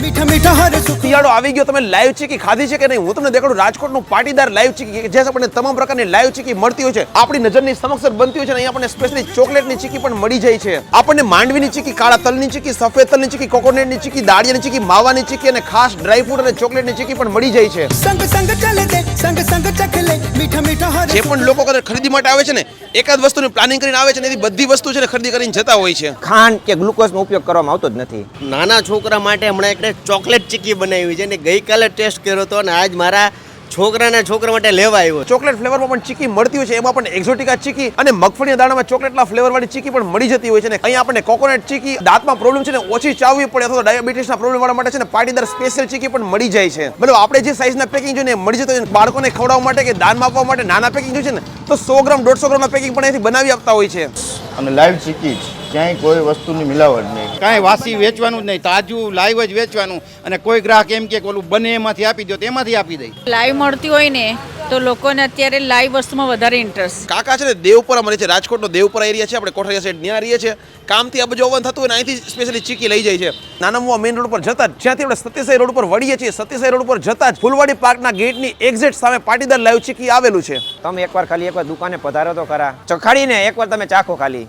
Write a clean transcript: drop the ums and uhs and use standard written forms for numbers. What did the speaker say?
મીઠા મીઠા હર સુખ શિયાળો આવી ગયો, તમે લાઈવ ચીકી ખાધી છે કે નહીં? હું તમને દેખાડું રાજકોટનું પાટીદાર લાઈવ ચીકી, જે આપણને તમામ પ્રકારની લાઈવ ચીકી મળતી હોય છે, આપણી નજરની સમક્ષ બનતી હોય છે. અહીંયા આપણને સ્પેશિયલી ચોકલેટની ચીકી પણ મળી જાય છે. આપણને માંડવીની ચીકી, કાળા તલની ચીકી, સફેદ તલની ચીકી, કોકોનટની ચીકી, દાળિયાની ચીકી, માવાની ચીકી અને ખાસ ડ્રાય ફ્રૂટ અને ચોકલેટની ચીકી પણ મળી જાય છે. સંગ સંગ ચલે દે, સંગ સંગ ચખ લે, મીઠા મીઠા હર જે પણ લોકો કદાચ ખરીદી માટે આવે છે ને, એકાદ વસ્તુની પ્લાનિંગ કરીને આવે છે ને, એવી બધી વસ્તુ છે ને ખરીદી કરીને જતા હોય છે. ખાંડ કે ગ્લુકોઝનો ઉપયોગ કરવામાં આવતો જ નથી. નાના છોકરા માટે હમણાં એક ચોકલેટ ચીકી બનાવી છે ને ગઈકાલે ટેસ્ટ કર્યો હતો અને આજ મારા છોકરા માટે લેવા આવ્યો. ચોકલેટ ફ્લેવરમાં પણ ચીકી મળતી હોય છે. એમાં પણ એક્ઝોટિકા ચીકી અને મગફળીના દાણામાં ચોકલેટના ફ્લેવર વાળી ચીકી પણ મળી જતી હોય છે. ને અહીંયા આપણને કોકોનટ ચીકી, દાંતમાં પ્રોબ્લેમ છે ને ઓછી ચાવવી પડે અથવા ડાયાબિટીસના પ્રોબ્લેમ વાળા માટે છે ને પાટીદાર સ્પેશિયલ ચીકી પણ મળી જાય છે. મતલબ આપણે જે સાઈઝના પેકિંગ જોઈએ ને મળી જતો હોય, બાળકોને ખવડાવવા માટે કે દાનમાં આપવા માટે નાના પેકિંગ જોઈએ છે ને તો 100 ગ્રામ 150 ગ્રામના પેકિંગ પણ અહીંથી બનાવી આપતા હોય છે. અને લાઈવ ચીકી જ, ક્યાંય કોઈ વસ્તુની મિલાવટ નહીં. કાંઈ વાસી વેચવાનું જ નહીં, તાજું લાઈવ જ વેચવાનું. અને કોઈ ગ્રાહક એમ કે ઓલું બને એમાંથી આપી દો, તેમાંથી આપી દઈ. લાઈવ મળતી હોય ને તો લોકોને અત્યારે લાઈવ વસ્તુમાં વધારે ઇન્ટરેસ્ટ. કાકા છે ને દેવપુરા મળે છે, રાજકોટનો દેવપુરા એરિયા છે, આપણે કોઠારિયા સાઈડ ત્યાં રહીએ છીએ. કામથી આ બધું ઓવન થતું હોય ને અહીંથી સ્પેશિયલી ચીકી લઈ જાય છે. નાના મોવા મેઇન રોડ પર જતા જ્યાંથી આપણે સત્યસાઈ રોડ પર વળીએ છીએ, સત્યસાઈ રોડ પર જતા જ ફૂલવાડી પાર્કના ગેટની એક્ઝેક્ટ સામે પાટીદાર લાઈવ ચીકી આવેલું છે. તમે એકવાર દુકાને પધારો તો ખરા, ચખાડીને એકવાર તમે ચાખો ખાલી.